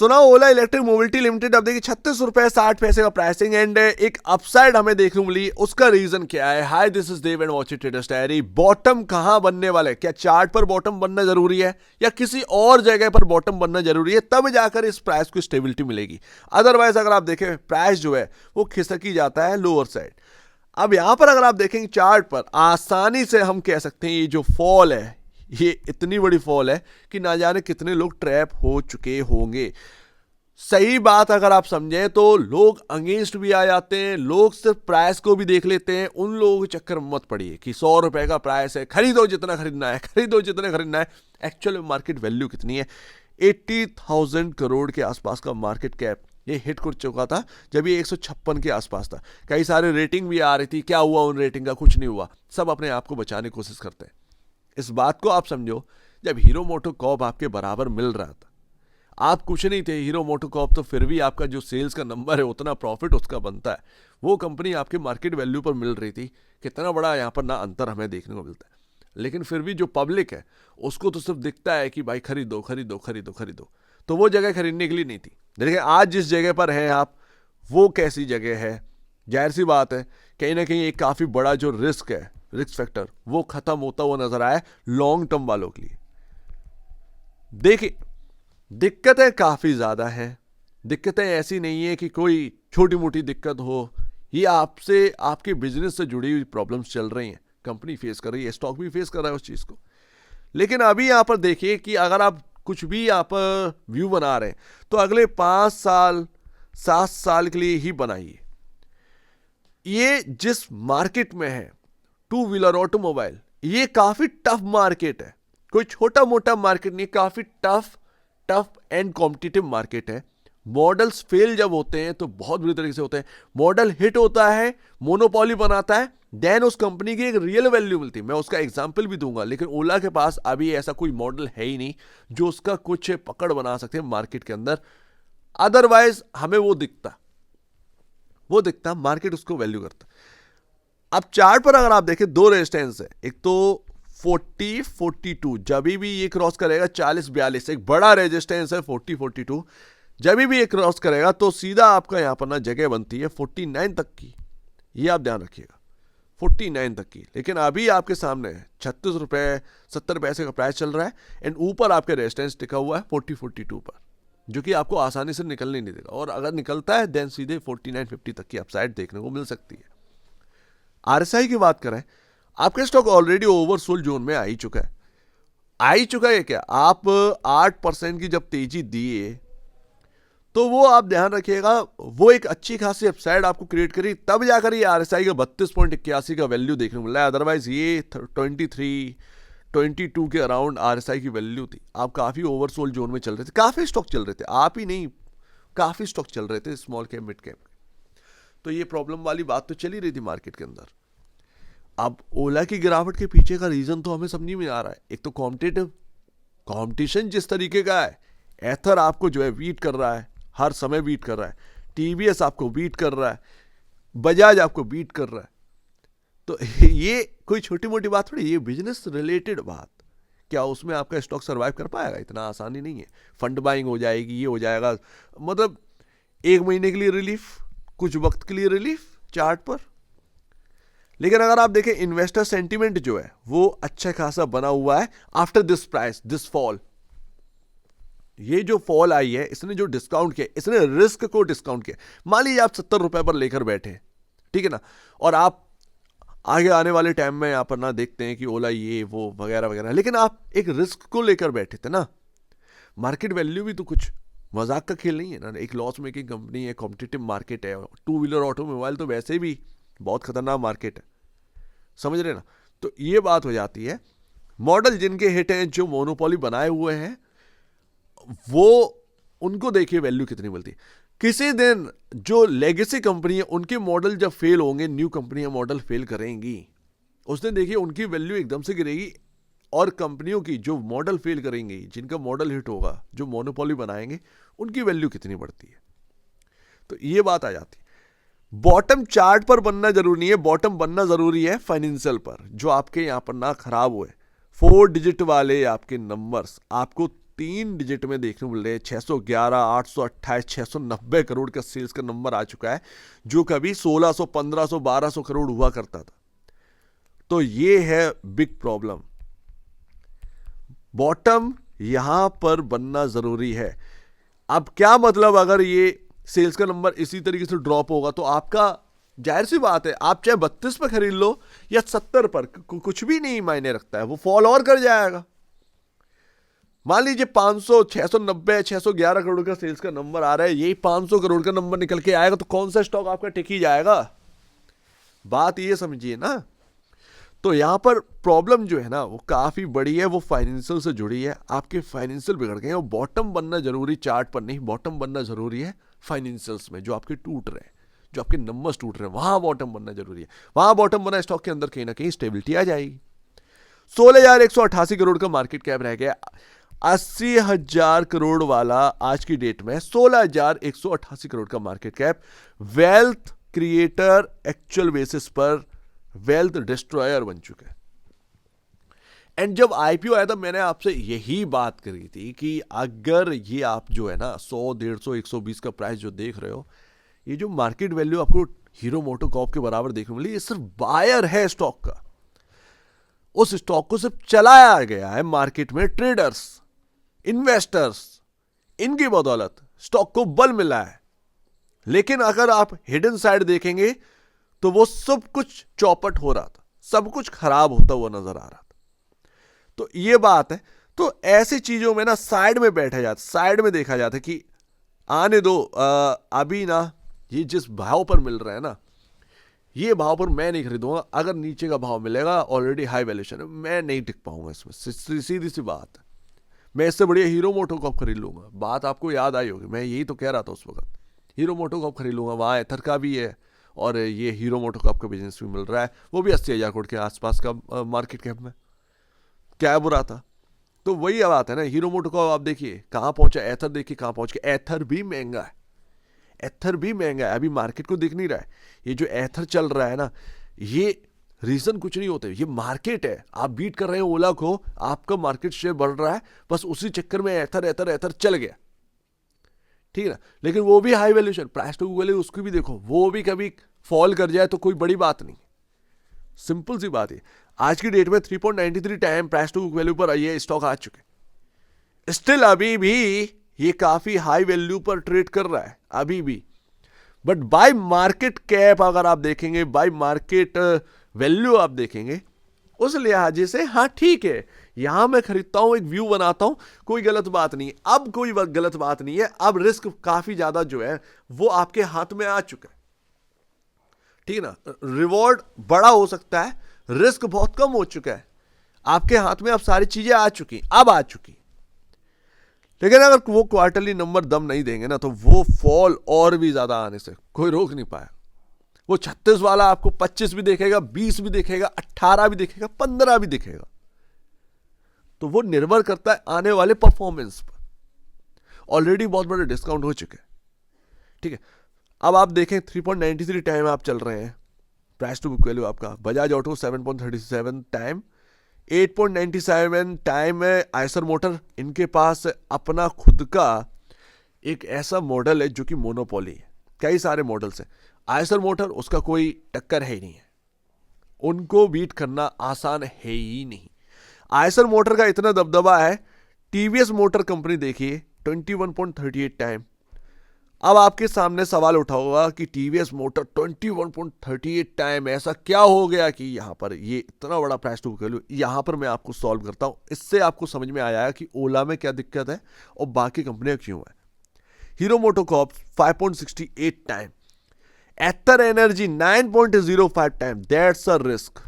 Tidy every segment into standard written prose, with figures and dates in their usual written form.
सुना ओला electric mobility limited अब देखिए 36 रुपए 60 पैसे का प्राइसिंग एंड एक अपसाइड हमें देखने को मिली। उसका रीजन क्या है? Hi this is Dev and watch it traders diary. Bottom कहां बनने वाला है? क्या चार्ट पर बॉटम बनना जरूरी है या किसी और जगह पर बॉटम बनना जरूरी है, तब जाकर इस प्राइस को स्टेबिलिटी मिलेगी। अदरवाइज अगर आप देखें प्राइस जो है वो खिसकी जाता है लोअर साइड। अब यहां पर अगर आप देखेंगे चार्ट पर आसानी से हम कह सकते हैं ये जो फॉल है ये इतनी बड़ी फॉल है कि ना जाने कितने लोग ट्रैप हो चुके होंगे। सही बात अगर आप समझें तो लोग अगेंस्ट भी आ जाते हैं, लोग सिर्फ प्राइस को भी देख लेते हैं। उन लोगों के चक्कर में मत पड़िए कि 100 रुपए का प्राइस है, खरीदो जितना खरीदना है, खरीदो जितना खरीदना है। एक्चुअल मार्केट वैल्यू कितनी है? 80,000 करोड़ के आसपास का मार्केट कैप ये हिट कर चुका था जब ये 156 के आसपास था। कई सारे रेटिंग भी आ रही थी, क्या हुआ उन रेटिंग का? कुछ नहीं हुआ। सब अपने आप को बचाने की कोशिश करते हैं। इस बात को आप समझो, जब हीरो मोटोकॉर्प आपके बराबर मिल रहा था, आप कुछ नहीं थे, हीरो मोटोकॉर्प तो फिर भी आपका जो सेल्स का नंबर है उतना प्रॉफिट उसका बनता है। वो कंपनी आपके मार्केट वैल्यू पर मिल रही थी। कितना बड़ा यहाँ पर ना अंतर हमें देखने को मिलता है। लेकिन फिर भी जो पब्लिक है उसको तो सिर्फ दिखता है कि भाई खरीदो खरीदो खरीदो खरीदो, तो वो जगह खरीदने के लिए नहीं थी। देखिए आज जिस जगह पर हैं आप, वो कैसी जगह है? जाहिर सी बात है कहीं ना कहीं एक काफ़ी बड़ा जो रिस्क है, रिस्क फैक्टर, वो खत्म होता हुआ नजर आया लॉन्ग टर्म वालों के लिए। देखिए दिक्कतें काफ़ी ज़्यादा हैं। दिक्कतें ऐसी नहीं है कि कोई छोटी मोटी दिक्कत हो, ये आपसे आपके बिजनेस से जुड़ी हुई प्रॉब्लम्स चल रही हैं। कंपनी फेस कर रही है, स्टॉक भी फेस कर रहा है उस चीज़ को। लेकिन अभी यहाँ पर देखिए कि अगर आप कुछ भी यहाँ पर व्यू बना रहे हैं तो अगले 5 साल 7 साल के लिए ही बनाइए। ये जिस मार्केट में है टू व्हीलर ऑटोमोबाइल, ये काफ़ी टफ मार्केट है, कोई छोटा मोटा मार्केट नहीं, काफ़ी टफ एंड कॉम्पिटिटिव मार्केट है। मॉडल्स फेल जब होते हैं तो बहुत बुरी तरीके से होते हैं। मॉडल हिट होता है, मोनोपोली बनाता है, देन उस कंपनी की एक रियल वैल्यू मिलती है। मैं उसका एग्जांपल भी दूंगा, लेकिन ओला के पास अभी ऐसा कोई मॉडल है ही नहीं जो उसका कुछ पकड़ बना सकते हैं मार्केट के अंदर। अदरवाइज हमें वो दिखता मार्केट उसको वैल्यू करता। अब चार्ट पर अगर आप देखें दो रेजिस्टेंस है, एक तो 40-42, जब भी ये क्रॉस करेगा 40-42, एक बड़ा रेजिस्टेंस है 40-42। जब भी ये क्रॉस करेगा तो सीधा आपका यहां पर ना जगह बनती है 49 तक की। ये आप ध्यान रखिएगा 49 तक की। लेकिन अभी आपके सामने 36 रुपए 70 पैसे का प्राइस चल रहा है एंड ऊपर आपके रेजिस्टेंस टिका हुआ है 40-42 पर, जो कि आपको आसानी से निकलने नहीं देगा। और अगर निकलता है देन सीधे 49-50 तक की अपसाइड देखने को मिल सकती है। आरएसआई की बात करें, आपका स्टॉक ऑलरेडी ओवरसोल्ड जोन में आ ही चुका है क्या? आप 8% की जब तेजी दिए तो वो आप ध्यान रखिएगा, वो एक अच्छी खासी अपसाइड आपको क्रिएट करी, तब जाकर ये आरएसआई का 32.81 का वैल्यू देखने को मिला है। अदरवाइज ये 23-22 के अराउंड आरएसआई की वैल्यू थी। आप काफ़ी ओवरसोल्ड जोन में चल रहे थे, काफ़ी स्टॉक चल रहे थे, आप ही नहीं काफ़ी स्टॉक चल रहे थे स्मॉल कैप मिड कैप। तो ये प्रॉब्लम वाली बात तो चली रही थी मार्केट के अंदर। अब ओला की गिरावट के पीछे का रीजन तो हमें समझ में आ रहा है। एक तो कंपटीशन जिस तरीके का है, एथर आपको जो है बीट कर रहा है, हर समय बीट कर रहा है, टीवीएस आपको बीट कर रहा है, बजाज आपको बीट कर रहा है। तो ये कोई छोटी मोटी बात थोड़ी, ये बिजनेस रिलेटेड बात। क्या उसमें आपका स्टॉक सर्वाइव कर पाएगा? इतना आसानी नहीं है। फंड बाइंग हो जाएगी, ये हो जाएगा, मतलब 1 महीने के लिए रिलीफ, कुछ वक्त के लिए रिलीफ चार्ट पर। लेकिन अगर आप देखें इन्वेस्टर सेंटीमेंट जो है वो अच्छा खासा बना हुआ है after this price, this fall. ये जो फॉल आई है, इसने जो डिस्काउंट किया, इसने रिस्क को डिस्काउंट किया। मान लीजिए आप 70 रुपए पर लेकर बैठे, ठीक है ना, और आप आगे आने वाले टाइम में यहां पर ना देखते हैं कि ओला ये वो वगैरह वगैरह, लेकिन आप एक रिस्क को लेकर बैठे थे ना। मार्केट वैल्यू भी तो कुछ मजाक का खेल नहीं है ना। एक लॉस मेकिंग कंपनी है, कॉम्पिटिटिव मार्केट है, टू व्हीलर ऑटोमोबाइल तो वैसे भी बहुत खतरनाक मार्केट है, समझ रहे ना। तो ये बात हो जाती है। मॉडल जिनके हिट हैं, जो मोनोपोली बनाए हुए हैं, वो उनको देखिए वैल्यू कितनी मिलती है। किसी दिन जो लेगेसी कंपनी है उनके मॉडल जब फेल होंगे, न्यू कंपनियां मॉडल फेल करेंगी, उस दिन देखिए उनकी वैल्यू एकदम से गिरेगी। और कंपनियों की जो मॉडल फेल करेंगी, जिनका मॉडल हिट होगा, जो मोनोपोली बनाएंगे, उनकी वैल्यू कितनी बढ़ती है। तो ये बात आ जाती है। बॉटम चार्ट पर बनना जरूरी नहीं है, बॉटम बनना जरूरी है फाइनेंशियल पर, जो आपके यहां पर ना खराब हुए। 4 डिजिट वाले आपके नंबर्स आपको 3 डिजिट में देखने को मिल रहे हैं। 611, 828, 690 करोड़ का सेल्स का नंबर आ चुका है, जो कभी 1600, 1500, 1200 करोड़ हुआ करता था। तो ये है बिग प्रॉब्लम। बॉटम यहां पर बनना जरूरी है। अब क्या मतलब, अगर ये सेल्स का नंबर इसी तरीके से ड्रॉप होगा तो आपका, जाहिर सी बात है, आप चाहे 32 पर खरीद लो या 70 पर, कुछ भी नहीं मायने रखता है, वो फॉल और कर जाएगा। मान लीजिए 500, 690, 611 करोड़ का सेल्स का नंबर आ रहा है, यही 500 करोड़ का नंबर निकल के आएगा तो कौन सा स्टॉक आपका टिक ही जाएगा। बात ये समझिए ना। तो यहां पर प्रॉब्लम जो है ना वो काफी बड़ी है, वो फाइनेंशियल से जुड़ी है। आपके फाइनेंशियल बिगड़ गए हैं, और बॉटम बनना जरूरी चार्ट पर नहीं, बॉटम बनना जरूरी है फाइनेंशियल्स में, जो आपके टूट रहे हैं, जो आपके नंबर्स टूट रहे हैं, वहां बॉटम बनना जरूरी है। वहां बॉटम बना स्टॉक के अंदर कहीं ना कहीं स्टेबिलिटी आ जाएगी। 16,188 करोड़ का मार्केट कैप रह गया। 80,000 करोड़ वाला आज की डेट में 16,188 करोड़ का market cap. Wealth creator actual basis पर वेल्थ डिस्ट्रॉयर बन चुका है। एंड जब आईपीओ आया था मैंने आपसे यही बात करी थी कि अगर ये आप जो है ना 100, 150, 120 का प्राइस जो देख रहे हो, ये जो मार्केट वैल्यू आपको हीरो मोटोकॉर्प के बराबर देखने मिली, ये सिर्फ बायर है स्टॉक का। उस स्टॉक को सिर्फ चलाया गया है मार्केट में ट्रेडर्स, इन्वेस्टर्स, इनकी बदौलत स्टॉक को बल मिला है। लेकिन अगर आप हिडन साइड देखेंगे तो वो सब कुछ चौपट हो रहा था, सब कुछ खराब होता हुआ नजर आ रहा था। तो ये बात है। तो ऐसी चीजों में ना साइड में बैठा जाता, साइड में देखा जाता कि आने दो, अभी ना ये जिस भाव पर मिल रहा है ना, ये भाव पर मैं नहीं खरीदूंगा। अगर नीचे का भाव मिलेगा, ऑलरेडी हाई वैल्यूएशन है, मैं नहीं टिक पाऊंगा इसमें। सीधी सी बात है। मैं इससे बढ़िया हीरो मोटोकॉर्प खरीद लूंगा। बात आपको याद आई होगी, मैं यही तो कह रहा था उस वक्त, हीरो मोटोकॉर्प खरीद लूंगा, वहां एथर का भी है और ये हीरो मोटोकॉर्प का बिजनेस भी मिल रहा है, वो भी 80,000 करोड़ के आसपास का मार्केट कैप में। क्या बुरा था। तो वही बात है ना, हीरो मोटोकॉर्प आप देखिए कहां पहुंचा, एथर देखिए कहां पहुंच गया। एथर भी महंगा है, एथर भी महंगा है, अभी मार्केट को दिख नहीं रहा है। ये जो एथर चल रहा है ना, ये रीजन कुछ नहीं होते, ये मार्केट है। आप बीट कर रहे हैं ओला को, आपका मार्केट शेयर बढ़ रहा है, बस उसी चक्कर में एथर एथर एथर चल गया, ठीक है ना। लेकिन वो भी high valuation, price to value उसको भी देखो, वो भी कभी फॉल कर जाए तो कोई बड़ी बात नहीं, सिंपल सी बात है। आज की डेट में 3.93 टाइम प्राइस टू वैल्यू पर ये स्टॉक आ चुके। स्टिल अभी भी ये काफी हाई वैल्यू पर ट्रेड कर रहा है अभी भी। बट बाय मार्केट कैप अगर आप देखेंगे, बाय मार्केट वैल्यू आप देखेंगे, उस लिहाजे से हाँ ठीक है, यहां मैं खरीदता हूं, एक व्यू बनाता हूं, कोई गलत बात नहीं है। अब कोई गलत बात नहीं है, अब रिस्क काफी ज्यादा जो है वो आपके हाथ में आ चुका है, ठीक है ना। रिवॉर्ड बड़ा हो सकता है, रिस्क बहुत कम हो चुका है, आपके हाथ में अब सारी चीजें आ चुकी, अब आ चुकी। लेकिन अगर वो क्वार्टरली नंबर दम नहीं देंगे ना, तो वो फॉल और भी ज्यादा आने से कोई रोक नहीं पाया। वो 36 वाला आपको 25 भी देखेगा, 20 भी देखेगा, 18 भी देखेगा, 15 भी दिखेगा। तो वो निर्भर करता है आने वाले परफॉर्मेंस पर। ऑलरेडी बहुत बड़े डिस्काउंट हो चुके हैं, ठीक है। अब आप देखें 3.93 टाइम आप चल रहे हैं, प्राइस टू बुक वैल्यू आपका। बजाज ऑटो 7.37 टाइम, 8.97 टाइम है आयसर मोटर। इनके पास अपना खुद का एक ऐसा मॉडल है जो कि मोनोपोली है, कई सारे मॉडल्स हैं। आयसर मोटर उसका कोई टक्कर है ही नहीं है, उनको बीट करना आसान है ही नहीं। आयसर मोटर का इतना दबदबा है। टीवीएस मोटर कंपनी देखिए 21.38 टाइम। अब आपके सामने सवाल उठा होगा कि टीवीएस मोटर 21.38 टाइम, ऐसा क्या हो गया कि यहां पर ये इतना बड़ा प्राइस टू वैल्यू। यहां पर मैं आपको सॉल्व करता हूं, इससे आपको समझ में आया कि ओला में क्या दिक्कत है और बाकी कंपनियां क्यों है। Hero MotoCorp 5.68 time, Ather Energy 9.05 time. That's a risk.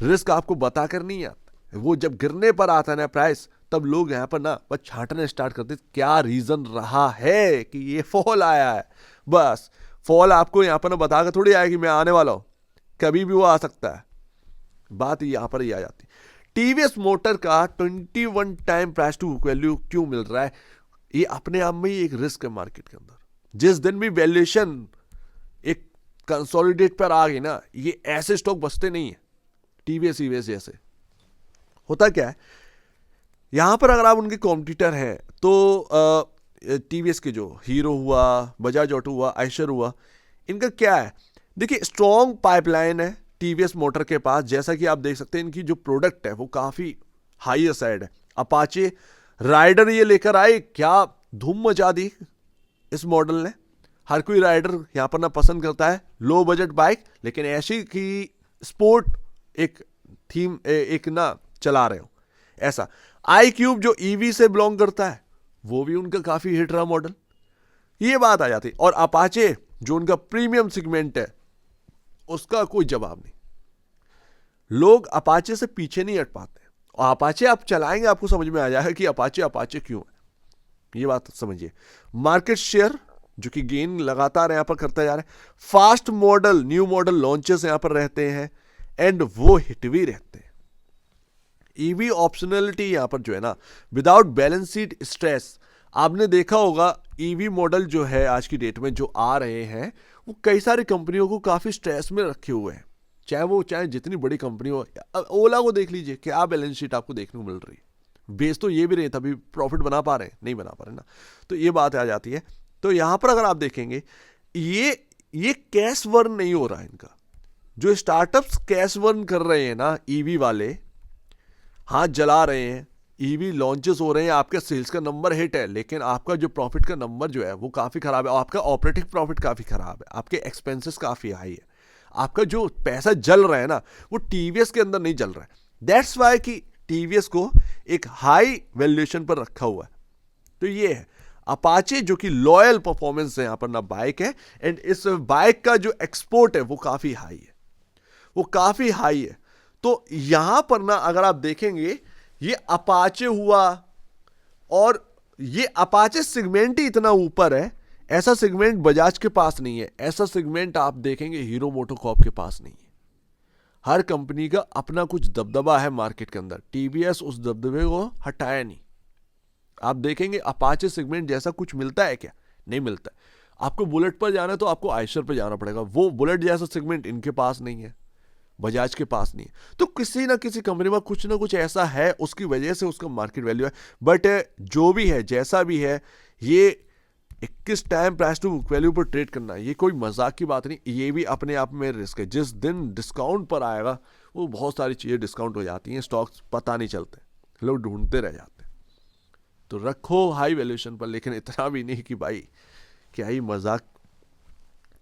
Risk आपको बताकर नहीं आता, वो जब गिरने पर आता है ना प्राइस, तब लोग यहां पर ना बस छांटने स्टार्ट करते क्या रीजन रहा है कि ये फॉल आया है। बस फॉल आपको यहां पर ना बताकर थोड़ी आया कि मैं आने वाला हूं, कभी भी वो आ सकता है। बात यहां पर ही आ जाती। टीवीएस मोटर का 21 टाइम प्राइस टू वैल्यू क्यों मिल रहा है, ये अपने आप में ही एक रिस्क है मार्केट के अंदर। जिस दिन भी वैल्यूएशन एक कंसोलिडेट पर आ गई ना, ये ऐसे स्टॉक बचते नहीं है। टीवीएस ईवीएस जैसे होता क्या है, यहाँ पर अगर आप उनके कॉम्पिटिटर हैं तो टीवीएस के जो हीरो हुआ, बजाज ऑटो हुआ, आयशर हुआ, इनका क्या है, देखिए स्ट्रॉन्ग पाइपलाइन है टीवीएस मोटर के पास। जैसा कि आप देख सकते हैं इनकी जो प्रोडक्ट है वो काफ़ी हाईर साइड है। अपाचे राइडर ये लेकर आए, क्या धूम मचा दी इस मॉडल ने। हर कोई राइडर यहाँ पर ना पसंद करता है लो बजट बाइक, लेकिन ऐसी कि स्पोर्ट एक थीम एक ना चला रहे हो ऐसा। आई क्यूब जो ईवी से बिलोंग करता है वो भी उनका काफी हिट रहा मॉडल, ये बात आ जाती। और अपाचे जो उनका प्रीमियम सेगमेंट है उसका कोई जवाब नहीं, लोग अपाचे से पीछे नहीं हट पाते। और अपाचे आप चलाएंगे आपको समझ में आ जाएगा कि अपाचे अपाचे क्यों है, ये बात समझिए। मार्केट शेयर जो कि गेन लगातार यहां पर करता जा रहा है। Fast model new model launches यहां पर रहते हैं एंड वो हिट भी रहते हैं। ईवी ऑप्शनलिटी यहां पर जो है ना, विदाउट बैलेंस शीट स्ट्रेस। आपने देखा होगा ईवी मॉडल जो है आज की डेट में जो आ रहे हैं वो कई सारी कंपनियों को काफी स्ट्रेस में रखे हुए हैं, चाहे जितनी बड़ी कंपनी हो। ओला को देख लीजिए, क्या बैलेंस शीट आपको देखने को मिल रही है। बेच तो ये भी रहे, तभी प्रॉफिट बना पा रहे हैं, नहीं बना पा रहे ना, तो ये बात आ जाती है। तो यहां पर अगर आप देखेंगे ये कैश वर्न नहीं हो रहा है इनका। जो स्टार्टअप्स कैश वर्न कर रहे हैं ना ईवी वाले, हाथ जला रहे हैं, ईवी लॉन्चेस हो रहे हैं, आपका सेल्स का नंबर हिट है, लेकिन आपका जो प्रॉफिट का नंबर जो है वो काफी खराब है, आपका ऑपरेटिंग प्रॉफिट काफी खराब है, आपके एक्सपेंसेस काफी हाई है, आपका जो पैसा जल रहा है ना वो टीवीएस के अंदर नहीं जल रहा है। दैट्स वाई कि टीवीएस को एक हाई वैल्यूएशन पर रखा हुआ है। तो ये है अपाचे जो कि लॉयल परफॉर्मेंस है यहां पर ना बाइक है, एंड इस बाइक का जो एक्सपोर्ट है वो काफी हाई है, वो काफी हाई है। तो यहां पर ना अगर आप देखेंगे ये अपाचे हुआ, और ये अपाचे सेगमेंट ही इतना ऊपर है, ऐसा सेगमेंट बजाज के पास नहीं है, ऐसा सेगमेंट आप देखेंगे हीरो मोटोकॉर्प के पास नहीं है। हर कंपनी का अपना कुछ दबदबा है मार्केट के अंदर, टीवीएस उस दबदबे को हटाया नहीं। आप देखेंगे अपाचे सेगमेंट जैसा कुछ मिलता है क्या, नहीं मिलता है। आपको बुलेट पर जाना है तो आपको आयशर पर जाना पड़ेगा, वो बुलेट जैसा सेगमेंट इनके पास नहीं है, बजाज के पास नहीं है। तो किसी ना किसी कंपनी में कुछ ना कुछ ऐसा है, उसकी वजह से उसका मार्केट वैल्यू है। बट जो भी है जैसा भी है, ये 21 time price to book value पर ट्रेड करना ये कोई मजाक की बात नहीं, ये भी अपने आप में रिस्क है। जिस दिन डिस्काउंट पर आएगा वो बहुत सारी चीजें डिस्काउंट हो जाती हैं, स्टॉक्स पता नहीं चलते, लोग ढूंढते रह जाते हैं। तो रखो हाई वैल्यूएशन पर, लेकिन इतना भी नहीं कि भाई क्या ही मजाक,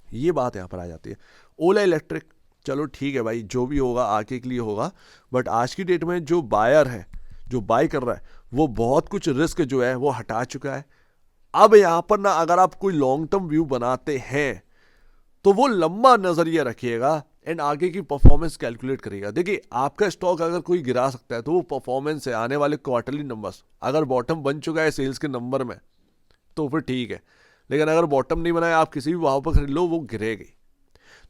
ये बात यहां पर आ जाती है। ओला इलेक्ट्रिक, चलो ठीक है भाई, जो भी होगा आगे के लिए होगा, बट आज की डेट में जो बायर है, जो बाय कर रहा है, वो बहुत कुछ रिस्क जो है वो हटा चुका है। अब यहां पर ना अगर आप कोई लॉन्ग टर्म व्यू बनाते हैं तो वो लंबा नजरिया रखिएगा एंड आगे की परफॉर्मेंस कैलकुलेट करिएगा। देखिए आपका स्टॉक अगर कोई गिरा सकता है तो वो परफॉर्मेंस है, आने वाले क्वार्टरली नंबर्स। अगर बॉटम बन चुका है सेल्स के नंबर में तो फिर ठीक है, लेकिन अगर बॉटम नहीं बनाया, आप किसी भी भाव पर खरीद लो, वो गिरेगी।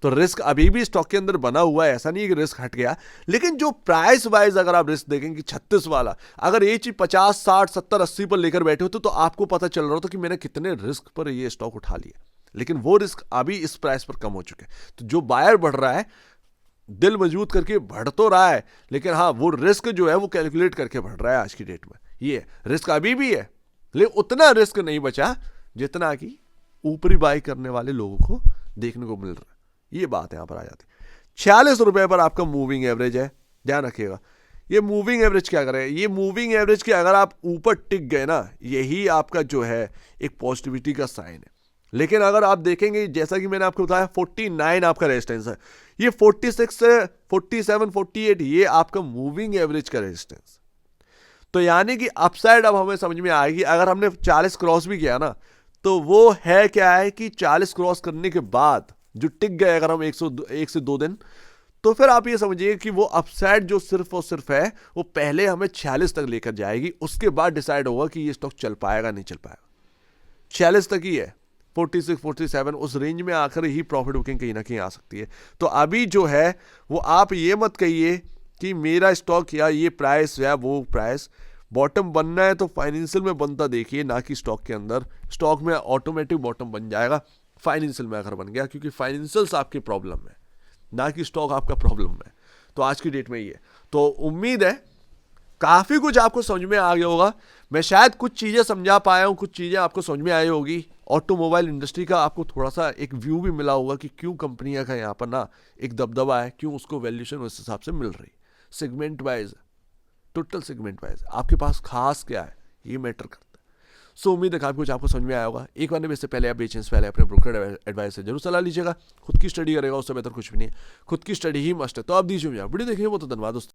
तो रिस्क अभी भी स्टॉक के अंदर बना हुआ है, ऐसा नहीं है कि रिस्क हट गया। लेकिन जो प्राइस वाइज अगर आप रिस्क देखेंगे 36 वाला, अगर ये चीज 50 60 70 80 पर लेकर बैठे होते तो आपको पता चल रहा होता कि मैंने कितने रिस्क पर ये स्टॉक उठा लिया। लेकिन वो रिस्क अभी इस प्राइस पर कम हो चुके हैं। तो जो बायर बढ़ रहा है, दिल मजबूत करके बढ़ तो रहा है, लेकिन हाँ वो रिस्क जो है वो कैलकुलेट करके बढ़ रहा है आज की डेट में। ये रिस्क अभी भी है, लेकिन उतना रिस्क नहीं बचा जितना कि ऊपरी बाई करने वाले लोगों को देखने को मिल रहा है। ये बात यहां पर आ जाती है। 46 रुपए पर आपका मूविंग एवरेज है, ध्यान रखिएगा। ये मूविंग एवरेज क्या करे, ये मूविंग एवरेज के अगर आप ऊपर टिक गए ना, यही आपका जो है एक पॉजिटिविटी का साइन है। लेकिन अगर आप देखेंगे, जैसा कि मैंने आपको बताया 49 आपका रेजिस्टेंस है, ये 46 से 47 48 ये आपका मूविंग एवरेज का रेजिस्टेंस। तो यानी कि अपसाइड अब हमें समझ में आएगी। अगर हमने 40 क्रॉस भी किया ना, तो वो है क्या है कि 40 क्रॉस करने के बाद जो टिक गए अगर हम 1 से 2 दिन, तो फिर आप ये समझिए कि वो अपसाइड जो सिर्फ और सिर्फ है वो पहले हमें 46 तक लेकर जाएगी, उसके बाद डिसाइड होगा कि ये स्टॉक चल पाएगा नहीं चल पाएगा। 46 तक ही है, 46 47 उस रेंज में आकर ही प्रॉफिट बुकिंग कहीं ना कहीं आ सकती है। तो अभी जो है वो आप ये मत कहिए कि मेरा स्टॉक या ये प्राइस या वो प्राइस, बॉटम बनना है तो फाइनेंशियल में बनता देखिए, ना कि स्टॉक के अंदर। स्टॉक में ऑटोमेटिक बॉटम बन जाएगा फाइनेंशियल में अगर बन गया, क्योंकि फाइनेंशियल्स आपकी प्रॉब्लम है ना कि स्टॉक आपका प्रॉब्लम है। तो आज की डेट में ये, तो उम्मीद है काफी कुछ आपको समझ में आ गया होगा। मैं शायद कुछ चीजें समझा पाया हूँ, कुछ चीजें आपको समझ में आई होगी। ऑटोमोबाइल इंडस्ट्री का आपको थोड़ा सा एक व्यू भी मिला होगा कि क्यों कंपनियां का यहाँ पर ना एक दबदबा है, क्यों उसको वैल्यूएशन उस हिसाब से मिल रही। Segment wise, total segment wise आपके पास खास क्या है, ये मैटर करता है। सो उम्मीद है काफी कुछ आपको समझ में आया होगा। एक बार इससे पहले आप बेचने से पहले अपने ब्रोकर एडवाइस से जरूर सलाह लीजिएगा। खुद की स्टडी करेगा उससे बेहतर कुछ भी नहीं है, खुद की स्टडी ही मस्ट है। तो आप दीजिए मुझे वीडियो देखिए, वो तो धन्यवाद दोस्तों।